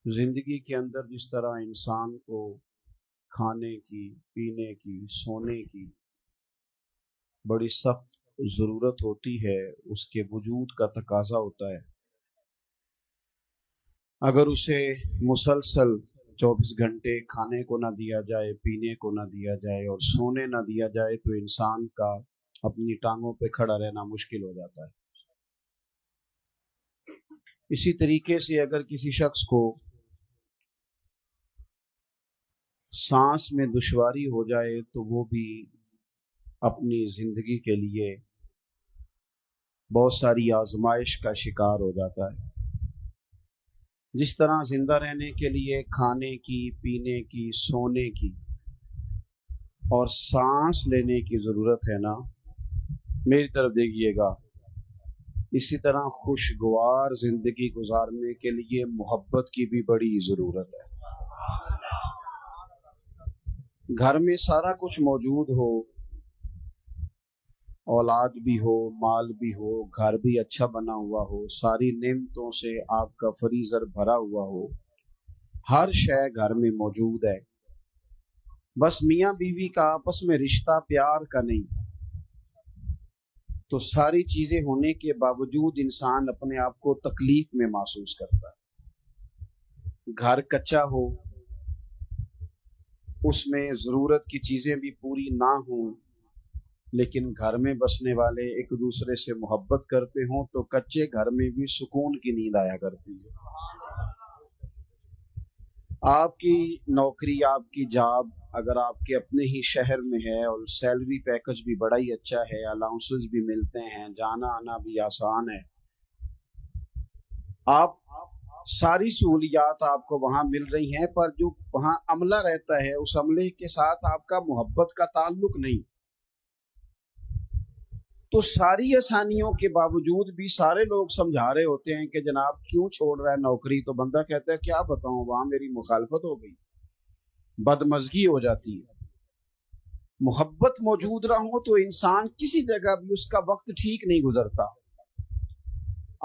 زندگی کے اندر جس طرح انسان کو کھانے کی، پینے کی، سونے کی بڑی سخت ضرورت ہوتی ہے، اس کے وجود کا تقاضا ہوتا ہے، اگر اسے مسلسل 24 گھنٹے کھانے کو نہ دیا جائے، پینے کو نہ دیا جائے اور سونے نہ دیا جائے تو انسان کا اپنی ٹانگوں پہ کھڑا رہنا مشکل ہو جاتا ہے۔ اسی طریقے سے اگر کسی شخص کو سانس میں دشواری ہو جائے تو وہ بھی اپنی زندگی کے لیے بہت ساری آزمائش کا شکار ہو جاتا ہے۔ جس طرح زندہ رہنے کے لیے کھانے کی، پینے کی، سونے کی اور سانس لینے کی ضرورت ہے نا، میری طرف دیکھیے گا، اسی طرح خوشگوار زندگی گزارنے کے لیے محبت کی بھی بڑی ضرورت ہے۔ گھر میں سارا کچھ موجود ہو، اولاد بھی ہو، مال بھی ہو، گھر بھی اچھا بنا ہوا ہو، ساری نعمتوں سے آپ کا فریزر بھرا ہوا ہو، ہر شے گھر میں موجود ہے، بس میاں بیوی کا آپس میں رشتہ پیار کا نہیں، تو ساری چیزیں ہونے کے باوجود انسان اپنے آپ کو تکلیف میں محسوس کرتا ہے۔ گھر کچا ہو، اس میں ضرورت کی چیزیں بھی پوری نہ ہوں، لیکن گھر میں بسنے والے ایک دوسرے سے محبت کرتے ہوں تو کچے گھر میں بھی سکون کی نیند آیا کرتی ہے۔ آپ کی نوکری، آپ کی جاب اگر آپ کے اپنے ہی شہر میں ہے اور سیلری پیکج بھی بڑا ہی اچھا ہے، الاؤنسز بھی ملتے ہیں، جانا آنا بھی آسان ہے، آپ ساری سہولیات آپ کو وہاں مل رہی ہیں، پر جو وہاں عملہ رہتا ہے اس عملے کے ساتھ آپ کا محبت کا تعلق نہیں، تو ساری آسانیوں کے باوجود بھی سارے لوگ سمجھا رہے ہوتے ہیں کہ جناب کیوں چھوڑ رہا ہے نوکری، تو بندہ کہتا ہے کیا بتاؤں، وہاں میری مخالفت ہو گئی، بدمزگی ہو جاتی ہے۔ محبت موجود رہا ہو تو انسان کسی جگہ بھی اس کا وقت ٹھیک نہیں گزرتا۔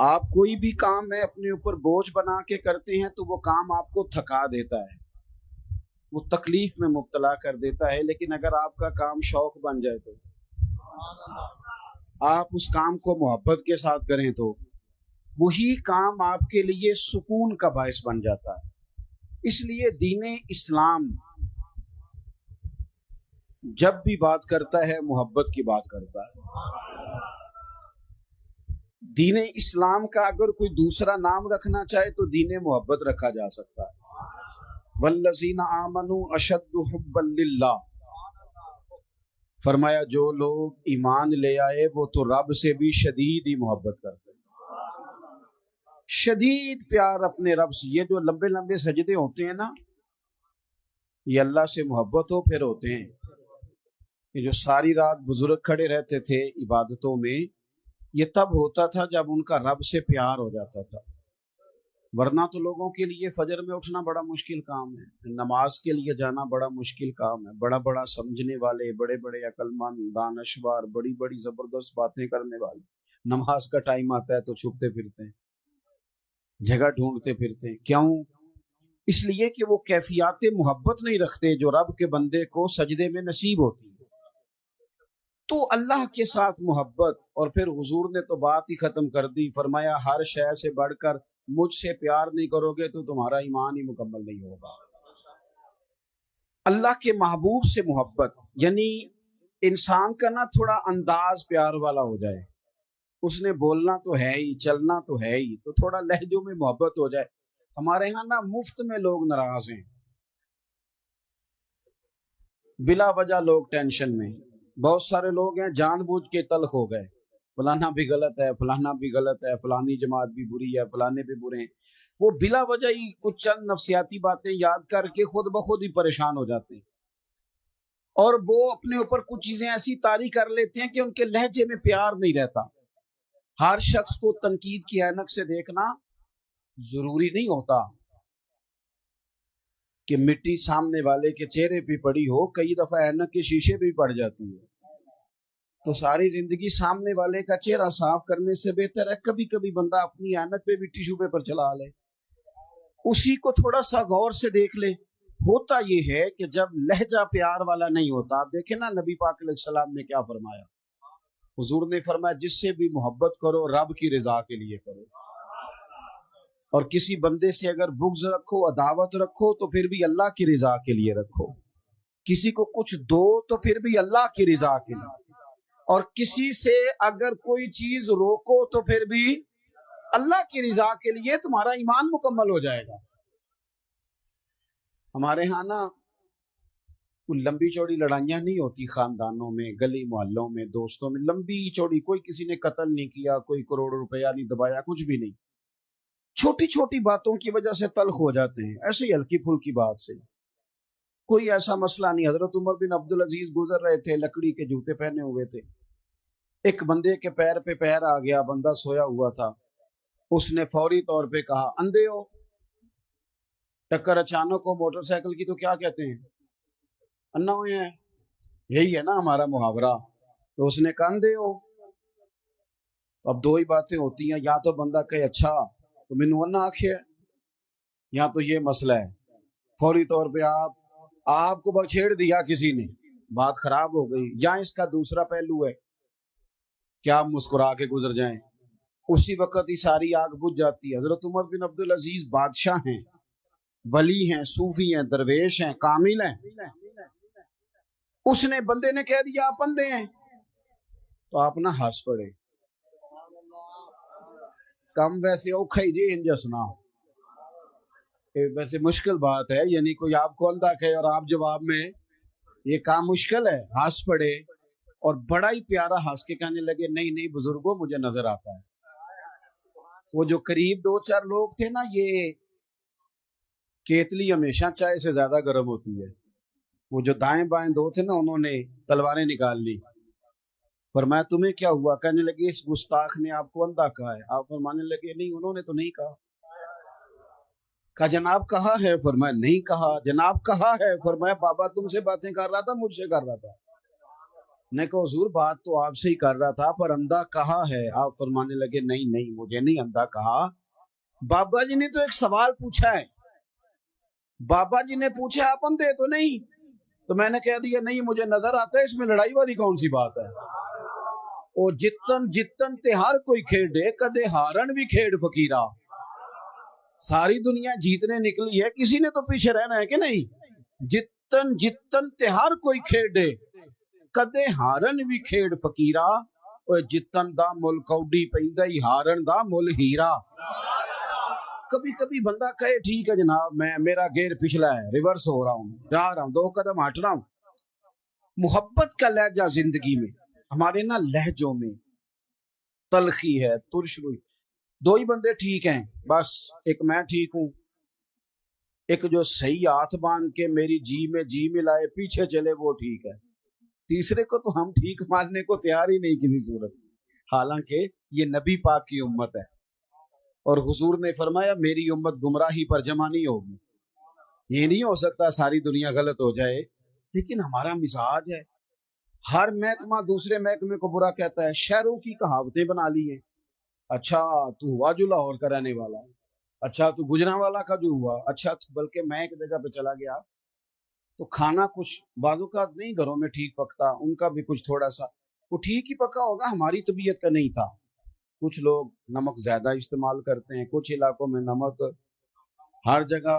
آپ کوئی بھی کام ہے اپنے اوپر بوجھ بنا کے کرتے ہیں تو وہ کام آپ کو تھکا دیتا ہے، وہ تکلیف میں مبتلا کر دیتا ہے، لیکن اگر آپ کا کام شوق بن جائے تو آپ اس کام کو محبت کے ساتھ کریں تو وہی کام آپ کے لیے سکون کا باعث بن جاتا ہے۔ اس لیے دین اسلام جب بھی بات کرتا ہے محبت کی بات کرتا ہے۔ دین اسلام کا اگر کوئی دوسرا نام رکھنا چاہے تو دین محبت رکھا جا سکتا ہے۔ والذین آمنوا اشد حبا للہ، فرمایا جو لوگ ایمان لے آئے وہ تو رب سے بھی شدید ہی محبت کرتے ہیں، شدید پیار اپنے رب سے۔ یہ جو لمبے لمبے سجدے ہوتے ہیں نا، یہ اللہ سے محبت ہو پھر ہوتے ہیں۔ یہ جو ساری رات بزرگ کھڑے رہتے تھے عبادتوں میں، یہ تب ہوتا تھا جب ان کا رب سے پیار ہو جاتا تھا، ورنہ تو لوگوں کے لیے فجر میں اٹھنا بڑا مشکل کام ہے، نماز کے لیے جانا بڑا مشکل کام ہے، بڑا بڑا سمجھنے والے، بڑے بڑے عقل مند، دانشور، بڑی بڑی زبردست باتیں کرنے والے، نماز کا ٹائم آتا ہے تو چھپتے پھرتے ہیں، جگہ ڈھونڈتے پھرتے ہیں۔ کیوں؟ اس لیے کہ وہ کیفیات محبت نہیں رکھتے جو رب کے بندے کو سجدے میں نصیب ہوتی ہے۔ تو اللہ کے ساتھ محبت، اور پھر حضور نے تو بات ہی ختم کر دی، فرمایا ہر شے سے بڑھ کر مجھ سے پیار نہیں کرو گے تو تمہارا ایمان ہی مکمل نہیں ہوگا۔ اللہ کے محبوب سے محبت یعنی انسان کا نا تھوڑا انداز پیار والا ہو جائے، اس نے بولنا تو ہے ہی، چلنا تو ہے ہی، تو تھوڑا لہجوں میں محبت ہو جائے۔ ہمارے ہاں نا مفت میں لوگ ناراض ہیں، بلا وجہ لوگ ٹینشن میں، بہت سارے لوگ ہیں جان بوجھ کے تلخ ہو گئے، فلانا بھی غلط ہے، فلانا بھی غلط ہے، فلانی جماعت بھی بری ہے، فلانے بھی برے ہیں، وہ بلا وجہ ہی کچھ چند نفسیاتی باتیں یاد کر کے خود بخود ہی پریشان ہو جاتے ہیں، اور وہ اپنے اوپر کچھ چیزیں ایسی طاری کر لیتے ہیں کہ ان کے لہجے میں پیار نہیں رہتا۔ ہر شخص کو تنقید کی عینک سے دیکھنا ضروری نہیں ہوتا کہ مٹی سامنے والے کے چہرے پہ پڑی ہو، کئی دفعہ عینک کے شیشے پہ پڑ جاتی ہے، تو ساری زندگی سامنے والے کا چہرہ صاف کرنے سے بہتر ہے کبھی کبھی بندہ اپنی عینک پہ بھی ٹیشو پیپر چلا لے، اسی کو تھوڑا سا غور سے دیکھ لے. ہوتا یہ ہے کہ جب لہجہ پیار والا نہیں ہوتا، آپ دیکھیں نا نبی پاک علیہ السلام نے کیا فرمایا. حضور نے فرمایا جس سے بھی محبت کرو رب کی رضا کے لیے کرو، اور کسی بندے سے اگر بغض رکھو، عداوت رکھو، تو پھر بھی اللہ کی رضا کے لیے رکھو. کسی کو کچھ دو تو پھر بھی اللہ کی رضا کے لیے، اور کسی سے اگر کوئی چیز روکو تو پھر بھی اللہ کی رضا کے لیے. تمہارا ایمان مکمل ہو جائے گا. ہمارے ہاں نا کوئی لمبی چوڑی لڑائیاں نہیں ہوتی خاندانوں میں، گلی محلوں میں، دوستوں میں. لمبی چوڑی کوئی کسی نے قتل نہیں کیا، کوئی کروڑ روپیہ نہیں دبایا، کچھ بھی نہیں. چھوٹی چھوٹی باتوں کی وجہ سے تلخ ہو جاتے ہیں، ایسے ہی ہلکی پھلکی بات سے. کوئی ایسا مسئلہ نہیں. حضرت عمر بن عبدالعزیز گزر رہے تھے، لکڑی کے جوتے پہنے ہوئے تھے. ایک بندے کے پیر پہ پیر آ گیا، بندہ سویا ہوا تھا. اس نے فوری طور پہ کہا اندھے ہو. ٹکر اچانک ہو موٹر سائیکل کی تو کیا کہتے ہیں؟ انا ہوئے ہیں. یہی ہے نا ہمارا محاورہ. تو اس نے کہا اندھے ہو. اب دو ہی باتیں ہوتی ہیں، یا تو بندہ کہے اچھا تو مینوں انا آکھے، یا تو یہ مسئلہ ہے. فوری طور پہ آپ کو چھیڑ دیا کسی نے، بات خراب ہو گئی. یا اس کا دوسرا پہلو ہے کہ آپ مسکرا کے گزر جائیں، اسی وقت ہی ساری آگ بجھ جاتی ہے. حضرت عمر بن عبدالعزیز بادشاہ ہیں، ولی ہیں، صوفی ہیں، درویش ہیں، کامل ہیں. اس نے بندے نے کہہ دیا آپ اندھے ہیں، تو آپ نہ ہنس پڑے. کم ویسے اوکھا ہی جی انجسنا، ویسے مشکل بات ہے، یعنی کوئی آپ کو اندھا کہے اور آپ جواب میں، یہ کام مشکل ہے. ہنس پڑے اور بڑا ہی پیارا ہنس کے کہنے لگے نہیں نہیں بزرگوں مجھے نظر آتا ہے. وہ جو قریب دو چار لوگ تھے نا، یہ کیتلی ہمیشہ چائے سے زیادہ گرم ہوتی ہے. وہ جو دائیں بائیں دو تھے نا، انہوں نے تلواریں نکال لی. فرمایا تمہیں کیا ہوا؟ کہنے لگے اس گستاخ نے آپ کو اندھا کہا ہے. آپ فرمانے لگے نہیں انہوں نے تو نہیں کہا. کہا جناب کہا ہے؟ فرمایا نہیں کہا. جناب کہا ہے؟ فرمایا بابا تم سے باتیں کر رہا تھا مجھ سے کر رہا تھا. نے کہا حضور بات تو آپ سے ہی کر رہا تھا پر اندھا کہا ہے. آپ فرمانے لگے نہیں نہیں مجھے نہیں اندھا کہا. بابا جی نے تو ایک سوال پوچھا ہے، بابا جی نے پوچھا آپ اندھے تو نہیں، تو میں نے کہہ دیا نہیں مجھے نظر آتا ہے. اس میں لڑائی والی کون سی بات ہے؟ او جتن جتن تے ہر کوئی کھیڑے، کدے ہارن بھی کھیڑ فقیرہ. ساری دنیا جیتنے نکلی ہے، کسی نے تو پیچھے رہنا ہے کہ نہیں. جتن جتن تے ہر کوئی کھیڑے، کدے ہارن بھی کھیڑ فقیرہ. او جتن دا مل کوڈی پیندا ہی، ہارن دا مل ہیرا. کبھی کبھی بندہ کہے ٹھیک ہے جناب میں میرا گیئر پچھلا ہے، ریورس ہو رہا ہوں، جا رہا ہوں، 2 قدم ہٹ رہا ہوں. محبت کا لہجہ زندگی میں، ہمارے نا لہجوں میں تلخی ہے، ترش روئی. 2 ہی بندے ٹھیک ہیں بس، ایک میں ٹھیک ہوں، ایک جو صحیح ہاتھ باندھ کے میری جی میں جی ملائے پیچھے چلے وہ ٹھیک ہے. تیسرے کو تو ہم ٹھیک ماننے کو تیار ہی نہیں کسی صورت. حالانکہ یہ نبی پاک کی امت ہے، اور حضور نے فرمایا میری امت گمراہی پر جمع نہیں ہوگی. یہ نہیں ہو سکتا ساری دنیا غلط ہو جائے، لیکن ہمارا مزاج ہے ہر محکمہ دوسرے محکمے کو برا کہتا ہے. شہروں کی کہاوتیں بنا لی ہیں. اچھا تو ہوا جو لاہور کا رہنے والا، اچھا تو گجرانوالا کا جو ہوا، اچھا بلکہ میں ایک جگہ پہ چلا گیا تو کھانا کچھ بعضوں کا نہیں گھروں میں ٹھیک پکتا، ان کا بھی کچھ تھوڑا سا وہ ٹھیک ہی پکا ہوگا، ہماری طبیعت کا نہیں تھا. کچھ لوگ نمک زیادہ استعمال کرتے ہیں، کچھ علاقوں میں نمک ہر جگہ.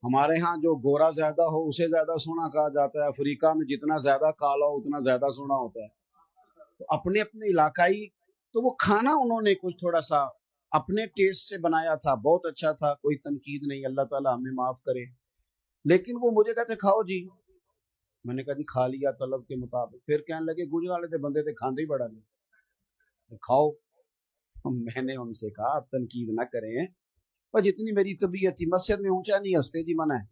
ہمارے ہاں جو گورا زیادہ ہو اسے زیادہ سونا کہا جاتا ہے، افریقہ میں جتنا زیادہ کالا ہو اتنا زیادہ سونا ہوتا ہے. تو اپنے اپنے علاقائی، تو وہ کھانا انہوں نے کچھ تھوڑا سا اپنے ٹیسٹ سے بنایا تھا، بہت اچھا تھا، کوئی تنقید نہیں، اللہ تعالیٰ ہمیں معاف کرے. لیکن وہ مجھے کہتے کھاؤ جی، میں نے کہا جی کھا لیا طلب کے مطابق. پھر کہنے لگے گجرالے تھے بندے تھے کھاندے ہی بڑا نہیں کھاؤ. میں نے ان سے کہا آپ تنقید نہ کریں، اور جتنی میری طبیعت تھی مسجد میں اونچا نہیں ہنستے جی، منع ہے،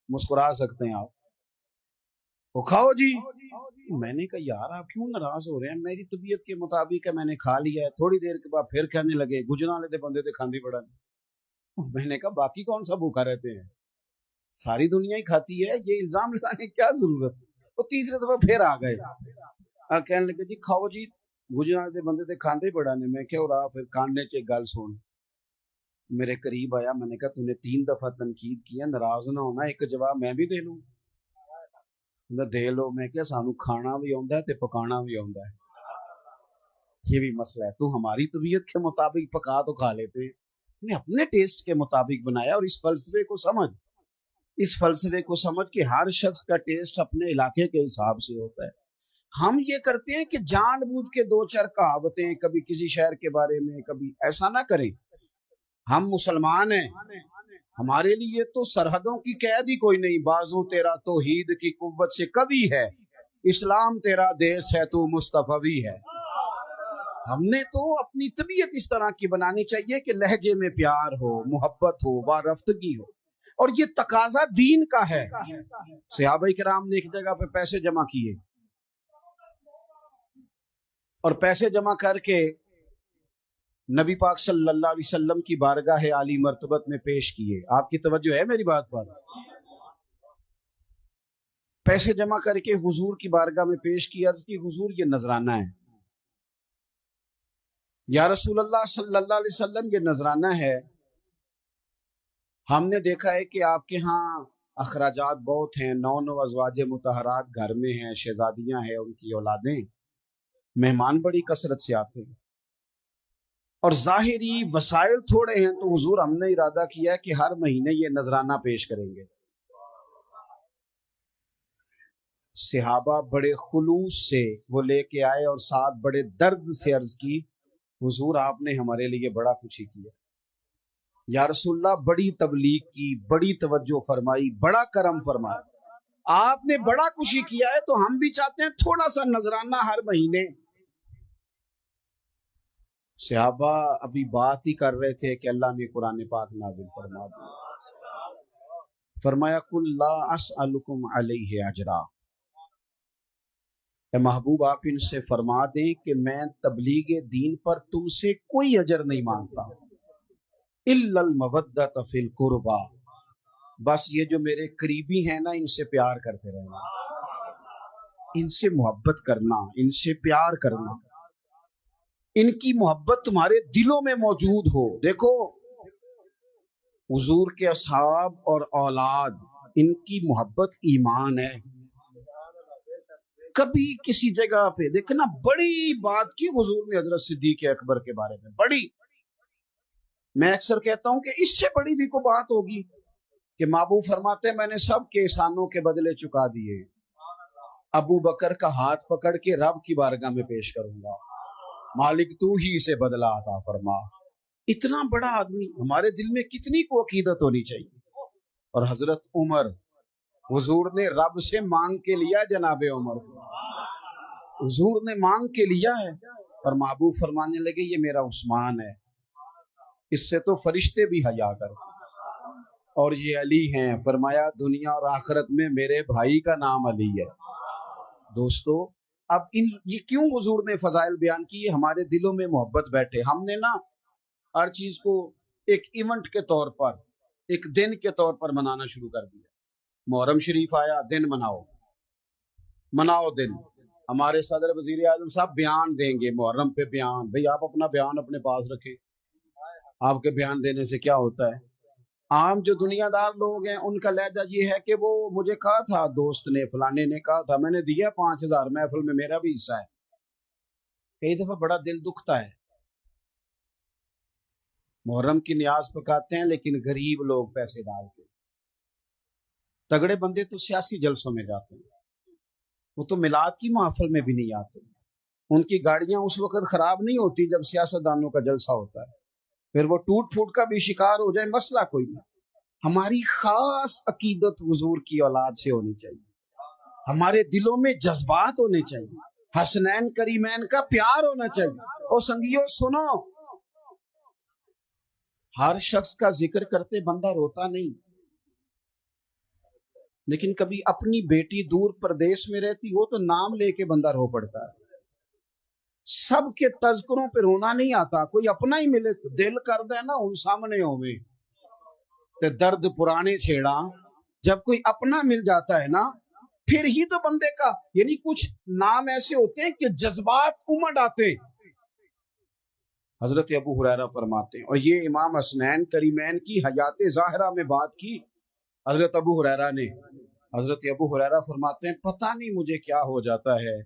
مسکرا سکتے ہیں آپ. وہ کھاؤ جی. میں نے کہا یار آپ کیوں ناراض ہو رہے ہیں، میری طبیعت کے مطابق ہے، میں نے کھا لیا ہے. تھوڑی دیر کے بعد پھر کہنے لگے گجرالے تھے بندے تھے کھاندے بڑا نہیں. میں نے کہا باقی کون سا بھوکا رہتے ہیں، ساری دنیا ہی کھاتی ہے، یہ الزام لگانے کیا ضرورت. وہ تیسرے دفعہ پھر آ گئے، کہنے لگے جی کھاؤ جی گجرالے تھے بندے تھے کھاندے بڑا نہیں. میں کیا ہو رہا پھر کاننے چ گل سن میرے قریب آیا, میں نے کہا تو نے 3 دفعہ تنقید کیا, ناراض نہ ہونا, ایک جواب میں بھی دے لوں. دے لو. میں کیا سانو کھانا بھی آتا ہے تے پکانا بھی آتا ہے, یہ بھی مسئلہ ہے. تو ہماری طبیعت کے مطابق پکا تو کھا لیتے, نے اپنے ٹیسٹ کے مطابق بنایا. اور اس فلسفے کو سمجھ کہ ہر شخص کا ٹیسٹ اپنے علاقے کے حساب سے ہوتا ہے. ہم یہ کرتے ہیں کہ جان بوجھ کے 2-4 کہاوتیں کبھی کسی شہر کے بارے میں, کبھی ایسا نہ کریں. ہم مسلمان ہیں, ہمارے لیے تو سرحدوں کی قید ہی کوئی نہیں. بازو تیرا توحید کی قوت سے کبھی ہے, اسلام تیرا دیس ہے, تو مصطفی ہے. ہم نے تو اپنی طبیعت اس طرح کی بنانی چاہیے کہ لہجے میں پیار ہو, محبت ہو, وارفتگی ہو. اور یہ تقاضا دین کا ہے. صحابہ کرام نے ایک جگہ پہ پیسے جمع کیے اور پیسے جمع کر کے نبی پاک صلی اللہ علیہ وسلم کی بارگاہ عالی مرتبت میں پیش کیے. آپ کی توجہ ہے میری بات پر؟ پیسے جمع کر کے حضور کی بارگاہ میں پیش کیا. عرض کی حضور یہ نذرانہ ہے. یا رسول اللہ صلی اللہ علیہ وسلم یہ نذرانہ ہے, ہم نے دیکھا ہے کہ آپ کے ہاں اخراجات بہت ہیں, 9 ازواج مطہرات گھر میں ہیں, شہزادیاں ہیں, ان کی اولادیں, مہمان بڑی کثرت سے آتے ہیں, اور ظاہری وسائل تھوڑے ہیں. تو حضور ہم نے ارادہ کیا ہے کہ ہر مہینے یہ نذرانہ پیش کریں گے. صحابہ بڑے خلوص سے وہ لے کے آئے اور ساتھ بڑے درد سے عرض کی, حضور آپ نے ہمارے لیے بڑا کچھ ہی کیا. یا رسول اللہ بڑی تبلیغ کی, بڑی توجہ فرمائی, بڑا کرم فرمایا, آپ نے بڑا کچھ ہی کیا ہے, تو ہم بھی چاہتے ہیں تھوڑا سا نذرانہ ہر مہینے. صحابہ ابھی بات ہی کر رہے تھے کہ اللہ نے قرآن پاک نازل فرما دیا. فرمایا قل لا اسألکم علیہ اجرا, اے محبوب آپ ان سے فرما دیں کہ میں تبلیغ دین پر تم سے کوئی اجر نہیں مانگتا, الا المودۃ فی القربى, بس یہ جو میرے قریبی ہیں نا, ان سے پیار کرتے رہنا, ان سے محبت کرنا, ان سے پیار کرنا, ان کی محبت تمہارے دلوں میں موجود ہو. دیکھو حضور کے اصحاب اور اولاد, ان کی محبت ایمان ہے. کبھی کسی جگہ پہ دیکھنا بڑی بات کی حضور نے حضرت صدیق اکبر کے بارے میں, بڑی, میں اکثر کہتا ہوں کہ اس سے بڑی بھی کوئی بات ہوگی کہ محبوب فرماتے ہیں میں نے سب کے احسانوں کے بدلے چکا دیے, ابو بکر کا ہاتھ پکڑ کے رب کی بارگاہ میں پیش کروں گا, مالک تو ہی اسے بدلہ عطا فرما. اتنا بڑا آدمی, ہمارے دل میں کتنی کو عقیدت ہونی چاہیے. اور حضرت عمر, حضور نے رب سے مانگ کے لیا, جناب عمر حضور نے مانگ کے لیا ہے, اور محبوب فرمانے لگے یہ میرا عثمان ہے, اس سے تو فرشتے بھی حیا کرتے, اور یہ علی ہیں. فرمایا دنیا اور آخرت میں میرے بھائی کا نام علی ہے. دوستو اب یہ کیوں حضور نے فضائل بیان کی؟ ہمارے دلوں میں محبت بیٹھے. ہم نے نا ہر چیز کو ایک ایونٹ کے طور پر, ایک دن کے طور پر منانا شروع کر دیا. محرم شریف آیا, دن مناؤ دن. ہمارے صدر وزیر اعظم صاحب بیان دیں گے محرم پہ بیان. بھئی آپ اپنا بیان اپنے پاس رکھیں, آپ کے بیان دینے سے کیا ہوتا ہے؟ عام جو دنیا دار لوگ ہیں ان کا لہجہ یہ ہے کہ وہ مجھے کہا تھا, دوست نے فلانے نے کہا تھا, میں نے دیا 5000 محفل میں, میرا بھی حصہ ہے. کئی دفعہ بڑا دل دکھتا ہے. محرم کی نیاز پکاتے ہیں لیکن غریب لوگ پیسے ڈالتے ہیں. تگڑے بندے تو سیاسی جلسوں میں جاتے ہیں, وہ تو میلاد کی محفل میں بھی نہیں آتے. ان کی گاڑیاں اس وقت خراب نہیں ہوتی جب سیاستدانوں کا جلسہ ہوتا ہے, پھر وہ ٹوٹ پھوٹ کا بھی شکار ہو جائے, مسئلہ کوئی نہیں. ہماری خاص عقیدت حضور کی اولاد سے ہونی چاہیے, ہمارے دلوں میں جذبات ہونے چاہیے, حسنین کریمین کا پیار ہونا چاہیے. اور سنگیو سنو, ہر شخص کا ذکر کرتے بندہ روتا نہیں, لیکن کبھی اپنی بیٹی دور پردیش میں رہتی ہو تو نام لے کے بندہ رو پڑتا ہے. سب کے تذکروں پہ رونا نہیں آتا, کوئی اپنا ہی ملے تو دل کر دے نا ان سامنے ہوئے تے درد پرانے چھیڑا. جب کوئی اپنا مل جاتا ہے نا پھر ہی تو بندے کا, یعنی کچھ نام ایسے ہوتے ہیں کہ جذبات امڑ آتے. حضرت ابو ہریرہ فرماتے ہیں، اور یہ امام حسنین کریمین کی حیات ظاہرہ میں بات کی حضرت ابو ہریرہ نے۔ حضرت ابو ہریرہ فرماتے ہیں پتہ نہیں مجھے کیا ہو جاتا ہے،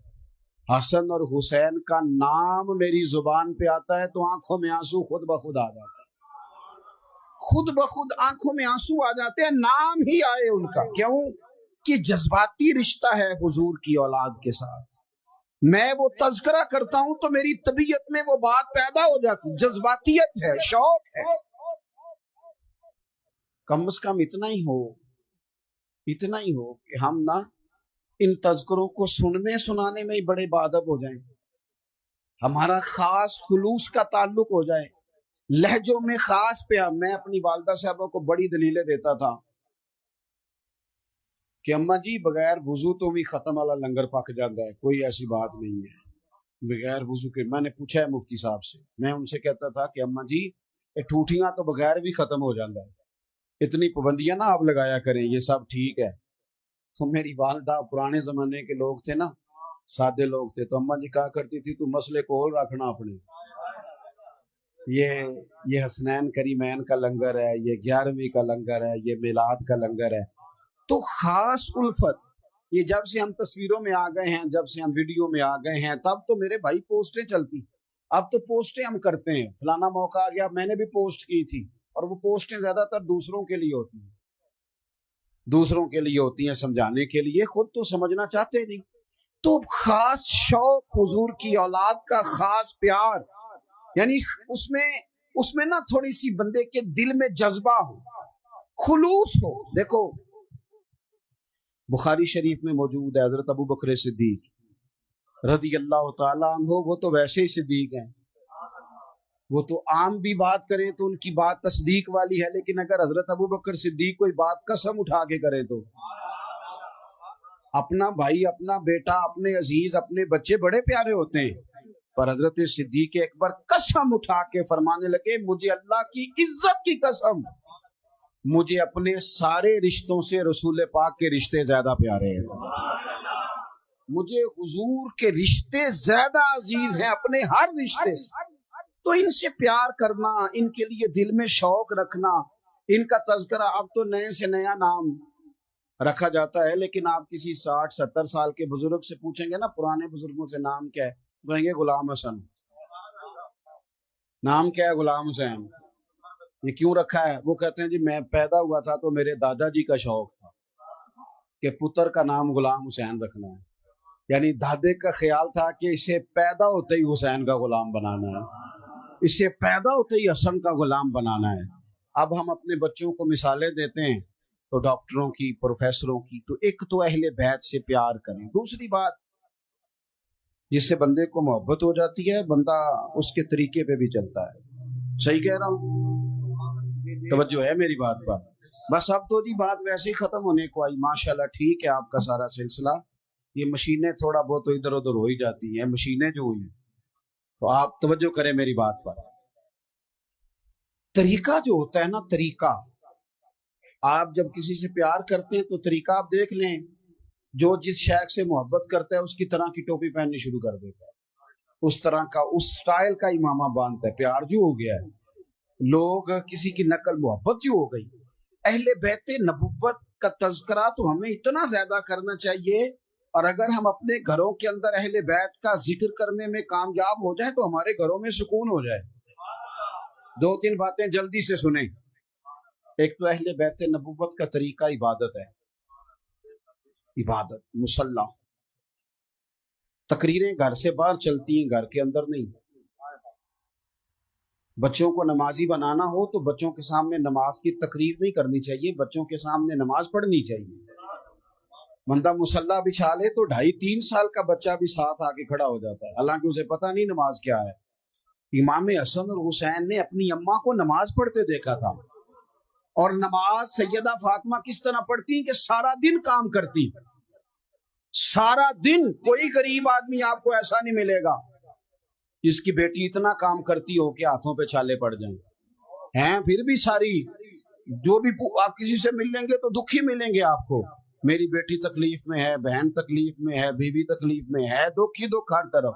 حسن اور حسین کا نام میری زبان پہ آتا ہے تو آنکھوں میں آنسو خود بخود آ جاتا ہے، خود بخود آنکھوں میں آنسو آ جاتے ہیں، نام ہی آئے ان کا۔ کیوں کہ جذباتی رشتہ ہے حضور کی اولاد کے ساتھ۔ میں وہ تذکرہ کرتا ہوں تو میری طبیعت میں وہ بات پیدا ہو جاتی، جذباتیت ہے، شوق ہے۔ کم از کم اتنا ہی ہو کہ ہم نہ ان تذکروں کو سننے سنانے میں ہی بڑے باادب ہو جائیں، ہمارا خاص خلوص کا تعلق ہو جائے، لہجوں میں خاص پہ۔ میں اپنی والدہ صاحبہ کو بڑی دلیلیں دیتا تھا کہ اماں جی بغیر وضو تو بھی ختم والا لنگر پک جاتا ہے، کوئی ایسی بات نہیں ہے بغیر وضو کے۔ میں نے پوچھا ہے مفتی صاحب سے، میں ان سے کہتا تھا کہ اماں جی یہ ٹھوٹیاں تو بغیر بھی ختم ہو جاتا ہے، اتنی پابندیاں نہ آپ لگایا کریں، یہ سب ٹھیک ہے۔ تو میری والدہ پرانے زمانے کے لوگ تھے نا، سادے لوگ تھے، تو اماں جی کہا کرتی تھی تو مسئلے کو رکھنا اپنے، یہ حسنین کریمین کا لنگر ہے، یہ 11ویں کا لنگر ہے، یہ میلاد کا لنگر ہے۔ تو خاص الفت، یہ جب سے ہم تصویروں میں آ گئے ہیں، جب سے ہم ویڈیو میں آ گئے ہیں، تب تو میرے بھائی پوسٹیں چلتی، اب تو پوسٹیں ہم کرتے ہیں، فلانا موقع آ گیا میں نے بھی پوسٹ کی تھی، اور وہ پوسٹیں زیادہ تر دوسروں کے لیے ہوتی ہیں سمجھانے کے لیے، خود تو سمجھنا چاہتے نہیں۔ تو خاص شوق حضور کی اولاد کا، خاص پیار، یعنی اس میں نا تھوڑی سی بندے کے دل میں جذبہ ہو، خلوص ہو۔ دیکھو بخاری شریف میں موجود ہے حضرت ابو بکر صدیق رضی اللہ تعالیٰ عنہ، وہ تو ویسے ہی صدیق ہیں، وہ تو عام بھی بات کریں تو ان کی بات تصدیق والی ہے، لیکن اگر حضرت ابو بکر صدیق کوئی بات قسم اٹھا کے کرے تو اپنا بھائی، اپنا بیٹا، اپنے عزیز، اپنے بچے بڑے پیارے ہوتے ہیں، پر حضرت صدیق اکبر قسم اٹھا کے فرمانے لگے مجھے اللہ کی عزت کی قسم، مجھے اپنے سارے رشتوں سے رسول پاک کے رشتے زیادہ پیارے ہیں، مجھے حضور کے رشتے زیادہ عزیز ہیں اپنے ہر رشتے سے۔ تو ان سے پیار کرنا، ان کے لیے دل میں شوق رکھنا، ان کا تذکرہ، اب تو نئے سے نیا نام رکھا جاتا ہے، لیکن آپ کسی 60-70 سال کے بزرگ سے پوچھیں گے نا پرانے بزرگوں سے نام کیا ہے، کہیں گے غلام حسن۔ نام کیا ہے؟ غلام حسین۔ یہ کیوں رکھا ہے؟ وہ کہتے ہیں جی میں پیدا ہوا تھا تو میرے دادا جی کا شوق تھا کہ پتر کا نام غلام حسین رکھنا ہے، یعنی دادے کا خیال تھا کہ اسے پیدا ہوتے ہی حسین کا غلام بنانا ہے، اسے پیدا ہوتے ہی حسن کا غلام بنانا ہے۔ اب ہم اپنے بچوں کو مثالیں دیتے ہیں تو ڈاکٹروں کی، پروفیسروں کی، تو ایک تو اہل بیت سے پیار کریں، دوسری بات جس سے بندے کو محبت ہو جاتی ہے، بندہ اس کے طریقے پہ بھی چلتا ہے۔ صحیح کہہ رہا ہوں؟ توجہ ہے میری بات پر؟ بس اب تو جی بات ویسے ہی ختم ہونے کو آئی، ماشاءاللہ ٹھیک ہے آپ کا سارا سلسلہ، یہ مشینیں تھوڑا بہت تو ادھر ادھر ہو ہی جاتی ہیں، مشینیں جو ہوئی، تو آپ توجہ کریں میری بات پر۔ طریقہ جو ہوتا ہے نا، طریقہ، آپ جب کسی سے پیار کرتے ہیں تو طریقہ آپ دیکھ لیں، جو جس شیخ سے محبت کرتا ہے اس کی طرح کی ٹوپی پہننی شروع کر دیتا ہے، اس طرح کا، اس سٹائل کا امامہ باندھتا ہے۔ پیار جو ہو گیا ہے، لوگ کسی کی نقل، محبت جو ہو گئی۔ اہل بیت نبوت کا تذکرہ تو ہمیں اتنا زیادہ کرنا چاہیے، اور اگر ہم اپنے گھروں کے اندر اہل بیت کا ذکر کرنے میں کامیاب ہو جائیں تو ہمارے گھروں میں سکون ہو جائے۔ 2-3 باتیں جلدی سے سنیں۔ ایک تو اہل بیت نبوت کا طریقہ عبادت ہے، عبادت، مصلی، تقریریں گھر سے باہر چلتی ہیں، گھر کے اندر نہیں۔ بچوں کو نمازی بنانا ہو تو بچوں کے سامنے نماز کی تقریر نہیں کرنی چاہیے، بچوں کے سامنے نماز پڑھنی چاہیے۔ بندہ مصلی بچھا لے تو 2.5-3 سال کا بچہ بھی ساتھ آ کے کھڑا ہو جاتا ہے، حالانکہ اسے پتہ نہیں نماز کیا ہے۔ امام حسن اور حسین نے اپنی اماں کو نماز پڑھتے دیکھا تھا، اور نماز سیدہ فاطمہ کس طرح پڑھتی کہ سارا دن کام کرتی، سارا دن۔ کوئی غریب آدمی آپ کو ایسا نہیں ملے گا جس کی بیٹی اتنا کام کرتی ہو کہ ہاتھوں پہ چھالے پڑ جائیں ہیں، پھر بھی ساری، جو بھی آپ کسی سے مل لیں گے تو دکھی ملیں گے آپ کو، میری بیٹی تکلیف میں ہے، بہن تکلیف میں ہے، بیوی تکلیف میں ہے، دکھ ہی دکھ ہر طرف،